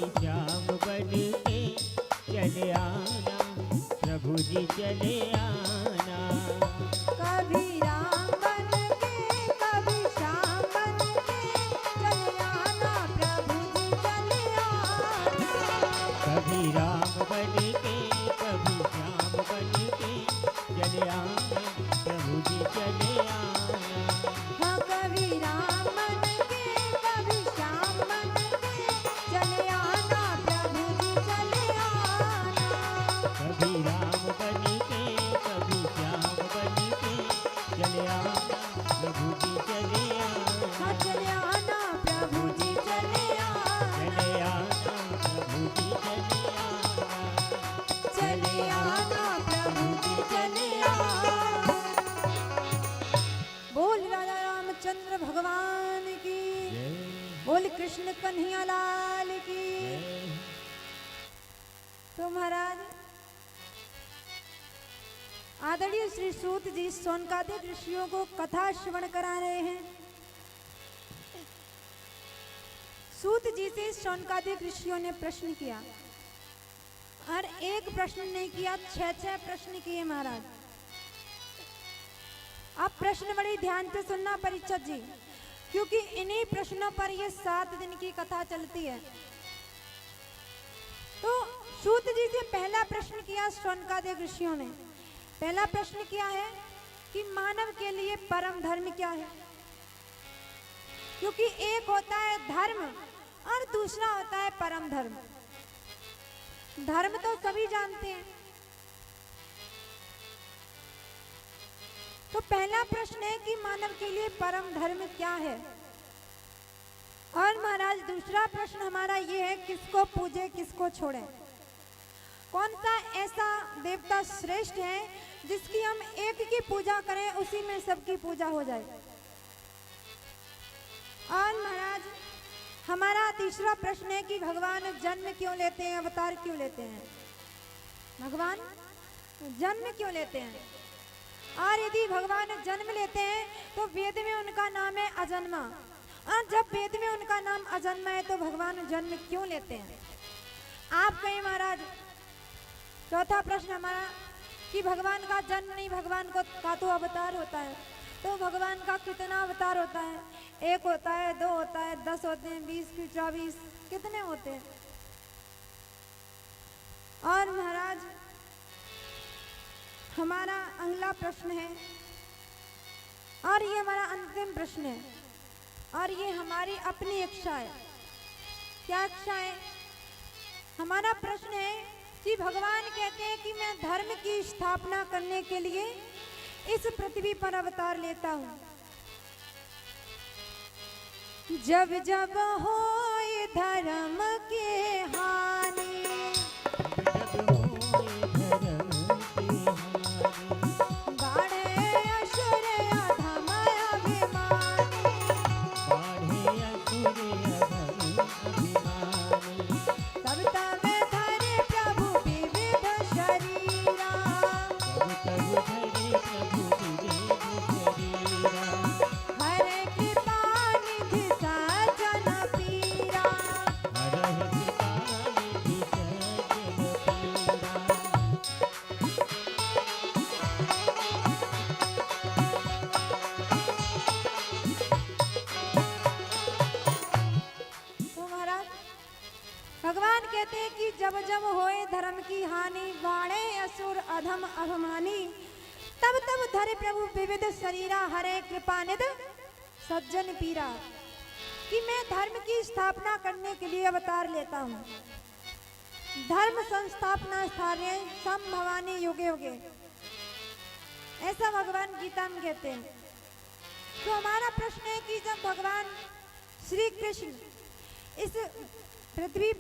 श्याम बन के चले आना, प्रभु जी चले आना। कभी राम बन के कभी श्याम बन के चले आना, प्रभु जी चले आना। कभी राम बन के कभी श्याम बन के चले आना, प्रभु जी चले आना। हाँ कभी राम बन के कभी श्याम बन के चले आना, प्रभु जी चले आना। कभी राम बन के कभी श्याम बन के चले आना, प्रभु जी चले आना। हाँ चले आना, प्रभु जी चले आना। चले आना, प्रभु जी चले आना। चले आना, प्रभु जी चले आना। बोल राजा रामचंद्र भगवान की, जय बोल कृष्ण कन्हैया लाल की। जय। तो महाराज आदरणीय श्री सूत जी सोनकादिक ऋषियों को कथा श्रवण करा रहे हैं। सूत जी से सोनकादिक ऋषियों ने प्रश्न किया और एक प्रश्न नहीं किया, 6 प्रश्न किए महाराज। आप प्रश्न बड़ी ध्यान से सुनना परीक्षक जी, क्योंकि इन्हीं प्रश्नों पर ये 7 दिन की कथा चलती है। तो सूत जी से पहला प्रश्न किया सोनकादिक ऋषियों ने। पहला प्रश्न क्या है कि मानव के लिए परम धर्म क्या है? क्योंकि एक होता है धर्म और दूसरा होता है परम धर्म। धर्म तो सभी जानते हैं। तो पहला प्रश्न है कि मानव के लिए परम धर्म क्या है। और महाराज दूसरा प्रश्न हमारा ये है, किसको पूजे किसको छोड़े? कौन सा ऐसा देवता श्रेष्ठ है जिसकी हम एक की पूजा करें, उसी में सबकी पूजा हो जाए? और महाराज हमारा तीसरा प्रश्न है कि भगवान जन्म क्यों लेते हैं, अवतार क्यों लेते हैं? भगवान जन्म क्यों लेते हैं? और यदि भगवान जन्म लेते हैं तो वेद में उनका नाम है अजन्मा, और जब वेद में उनका नाम अजन्मा है तो भगवान जन्म क्यों लेते हैं? आप कहें महाराज चौथा प्रश्न हमारा कि भगवान का जन्म नहीं, भगवान का तो अवतार होता है। तो भगवान का कितना अवतार होता है? 1 होता है, 2 होता है, 10 होते हैं, 20 की 24, कितने होते हैं? और महाराज हमारा अगला प्रश्न है, और ये हमारा अंतिम प्रश्न है, और ये हमारी अपनी इच्छा है। क्या इच्छा है? हमारा प्रश्न है कि भगवान कहते हैं कि मैं धर्म की स्थापना करने के लिए इस पृथ्वी पर अवतार लेता हूँ। जब जब हो धर्म के हानि, बाढ़े असुर अधम अभिमानी, तब तब धरे प्रभु विविध शरीरा, हरे कृपा निधि सज्जन पीरा। तो महाराज भगवान कहते हैं कि जब जब होए धर्म की हानि, बाढ़े असुर अधम अभिमानी, तब तब धरे प्रभु विविध शरीरा, हरे कृपा निधि सज्जन पीरा। कि मैं धर्म की स्थापना करने के लिए अवतार लेता हूँ। धर्म संस्थापना स्थाने संभवानी युगे युगे, ऐसा भगवान गीता में कहते हैं। तो हमारा प्रश्न है कि जब भगवान श्री कृष्ण इस पृथ्वी पर